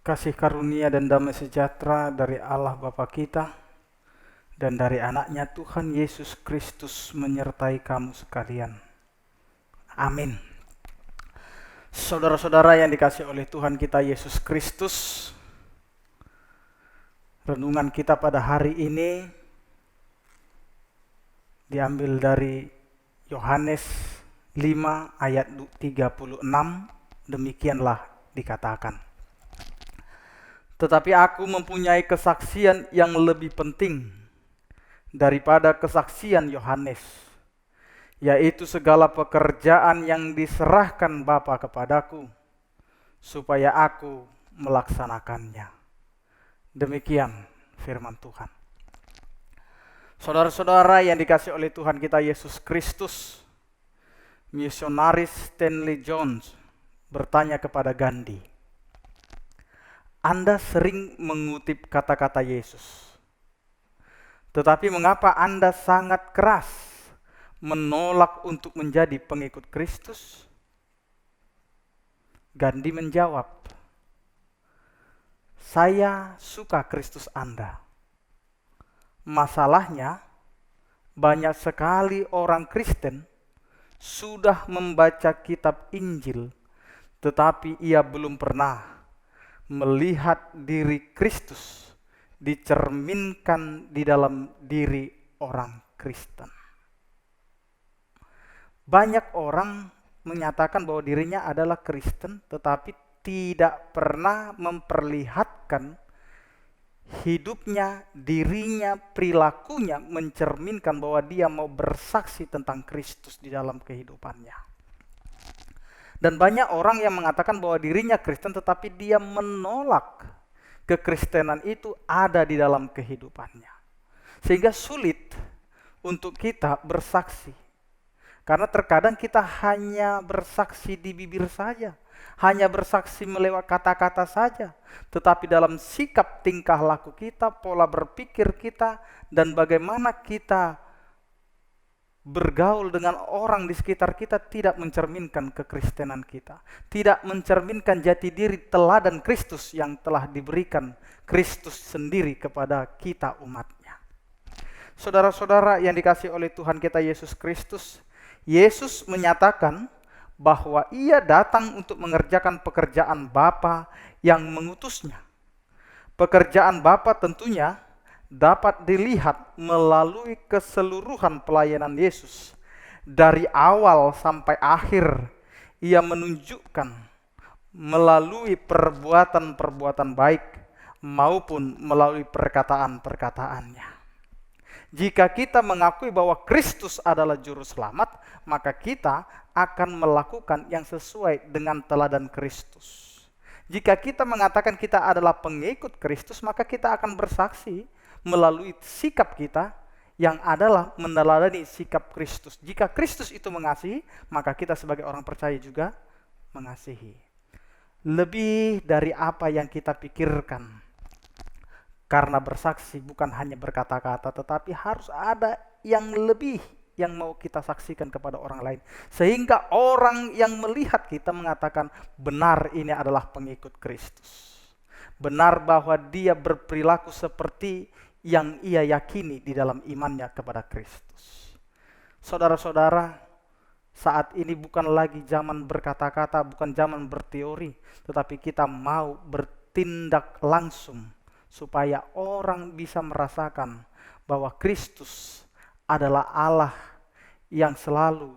Kasih karunia dan damai sejahtera dari Allah Bapa kita dan dari anaknya Tuhan Yesus Kristus menyertai kamu sekalian. Amin. Saudara-saudara yang dikasihi oleh Tuhan kita Yesus Kristus, renungan kita pada hari ini diambil dari Yohanes 5 ayat 36, demikianlah dikatakan. Tetapi aku mempunyai kesaksian yang lebih penting daripada kesaksian Yohanes, yaitu segala pekerjaan yang diserahkan Bapa kepadaku, supaya aku melaksanakannya. Demikian firman Tuhan. Saudara-saudara yang dikasihi oleh Tuhan kita Yesus Kristus, misionaris Stanley Jones bertanya kepada Gandhi, Anda sering mengutip kata-kata Yesus, tetapi mengapa Anda sangat keras menolak untuk menjadi pengikut Kristus? Gandhi menjawab, saya suka Kristus Anda. Masalahnya, banyak sekali orang Kristen sudah membaca kitab Injil, tetapi ia belum pernah melihat diri Kristus dicerminkan di dalam diri orang Kristen. Banyak orang menyatakan bahwa dirinya adalah Kristen, tetapi tidak pernah memperlihatkan hidupnya, dirinya, perilakunya mencerminkan bahwa dia mau bersaksi tentang Kristus di dalam kehidupannya. Dan banyak orang yang mengatakan bahwa dirinya Kristen tetapi dia menolak kekristenan itu ada di dalam kehidupannya. Sehingga sulit untuk kita bersaksi. Karena terkadang kita hanya bersaksi di bibir saja, hanya bersaksi melewat kata-kata saja, tetapi dalam sikap tingkah laku kita, pola berpikir kita, dan bagaimana kita bergaul dengan orang di sekitar kita tidak mencerminkan kekristenan kita, tidak mencerminkan jati diri teladan Kristus yang telah diberikan Kristus sendiri kepada kita umatnya. Saudara-saudara yang dikasihi oleh Tuhan kita Yesus Kristus, Yesus menyatakan bahwa ia datang untuk mengerjakan pekerjaan Bapa yang mengutusnya. Pekerjaan Bapa tentunya dapat dilihat melalui keseluruhan pelayanan Yesus. Dari awal sampai akhir, ia menunjukkan melalui perbuatan-perbuatan baik maupun melalui perkataan-perkataannya. Jika kita mengakui bahwa Kristus adalah juru selamat, maka kita akan melakukan yang sesuai dengan teladan Kristus. Jika kita mengatakan kita adalah pengikut Kristus, maka kita akan bersaksi melalui sikap kita yang adalah meneladani sikap Kristus. Jika Kristus itu mengasihi, maka kita sebagai orang percaya juga mengasihi. Lebih dari apa yang kita pikirkan. Karena bersaksi bukan hanya berkata-kata, tetapi harus ada yang lebih yang mau kita saksikan kepada orang lain. Sehingga orang yang melihat kita mengatakan, benar ini adalah pengikut Kristus. Benar bahwa dia berperilaku seperti yang ia yakini di dalam imannya kepada Kristus. Saudara-saudara, saat ini bukan lagi zaman berkata-kata, bukan zaman berteori, tetapi kita mau bertindak langsung supaya orang bisa merasakan bahwa Kristus adalah Allah yang selalu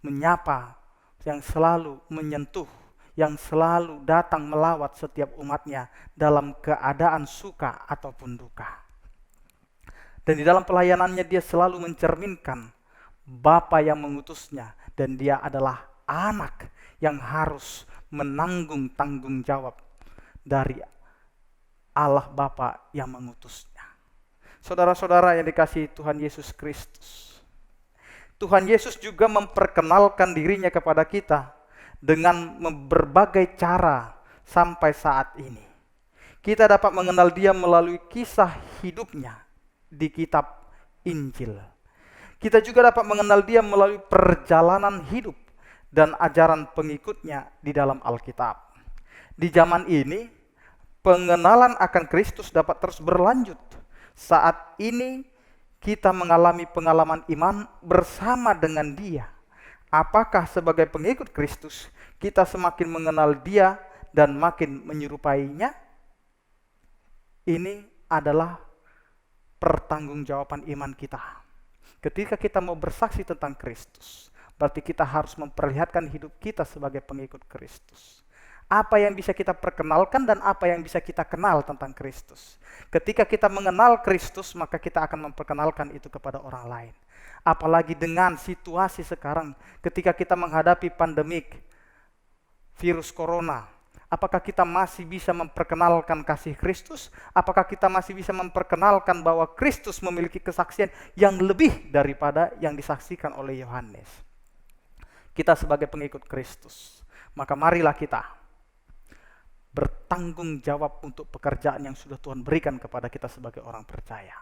menyapa, yang selalu menyentuh, yang selalu datang melawat setiap umatnya dalam keadaan suka ataupun duka. Dan di dalam pelayanannya dia selalu mencerminkan Bapa yang mengutusnya, dan dia adalah anak yang harus menanggung tanggung jawab dari Allah Bapa yang mengutusnya. Saudara-saudara yang dikasihi Tuhan Yesus Kristus, Tuhan Yesus juga memperkenalkan dirinya kepada kita dengan berbagai cara sampai saat ini. Kita dapat mengenal dia melalui kisah hidupnya di kitab Injil. Kita juga dapat mengenal dia melalui perjalanan hidup dan ajaran pengikutnya di dalam Alkitab. Di zaman ini, pengenalan akan Kristus dapat terus berlanjut. Saat ini kita mengalami pengalaman iman bersama dengan Dia. Apakah sebagai pengikut Kristus kita semakin mengenal Dia dan makin menyerupainya? Ini adalah pertanggungjawaban iman kita. Ketika kita mau bersaksi tentang Kristus, berarti kita harus memperlihatkan hidup kita sebagai pengikut Kristus. Apa yang bisa kita perkenalkan dan apa yang bisa kita kenal tentang Kristus. Ketika kita mengenal Kristus, maka kita akan memperkenalkan itu kepada orang lain. Apalagi dengan situasi sekarang, ketika kita menghadapi pandemik virus corona, apakah kita masih bisa memperkenalkan kasih Kristus? Apakah kita masih bisa memperkenalkan bahwa Kristus memiliki kesaksian yang lebih daripada yang disaksikan oleh Yohanes? Kita sebagai pengikut Kristus, maka marilah kita bertanggung jawab untuk pekerjaan yang sudah Tuhan berikan kepada kita sebagai orang percaya.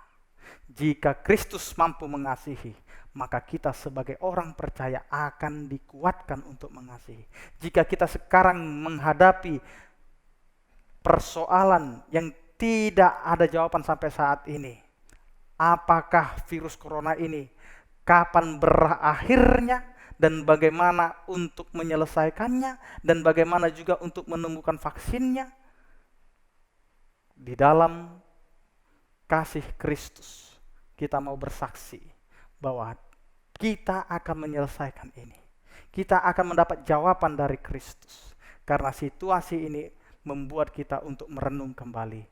Jika Kristus mampu mengasihi, maka kita sebagai orang percaya akan dikuatkan untuk mengasihi. Jika kita sekarang menghadapi persoalan yang tidak ada jawaban sampai saat ini, apakah virus corona ini, kapan berakhirnya, dan bagaimana untuk menyelesaikannya, dan bagaimana juga untuk menemukan vaksinnya, di dalam kasih Kristus kita mau bersaksi bahwa kita akan menyelesaikan ini. Kita akan mendapat jawaban dari Kristus. Karena situasi ini membuat kita untuk merenung kembali.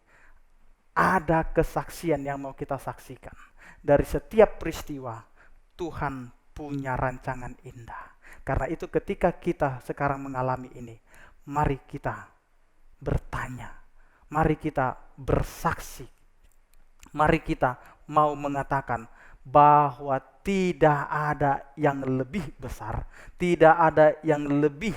Ada kesaksian yang mau kita saksikan. Dari setiap peristiwa, Tuhan punya rancangan indah. Karena itu ketika kita sekarang mengalami ini, mari kita bertanya. Mari kita bersaksi. Mari kita mau mengatakan bahwa tidak ada yang lebih besar, tidak ada yang lebih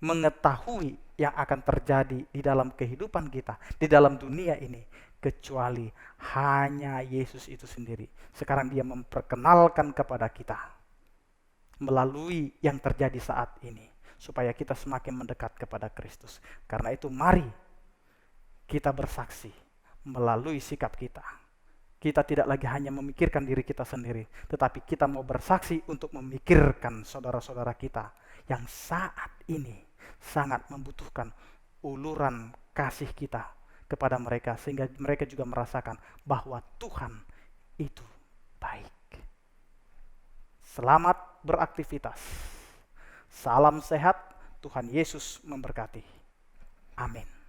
mengetahui yang akan terjadi di dalam kehidupan kita, di dalam dunia ini, kecuali hanya Yesus itu sendiri. Sekarang Dia memperkenalkan kepada kita melalui yang terjadi saat ini, supaya kita semakin mendekat kepada Kristus. Karena itu mari kita bersaksi melalui sikap kita. Kita tidak lagi hanya memikirkan diri kita sendiri, tetapi kita mau bersaksi untuk memikirkan saudara-saudara kita yang saat ini sangat membutuhkan uluran kasih kita kepada mereka, sehingga mereka juga merasakan bahwa Tuhan itu baik. Selamat beraktivitas. Salam sehat, Tuhan Yesus memberkati. Amin.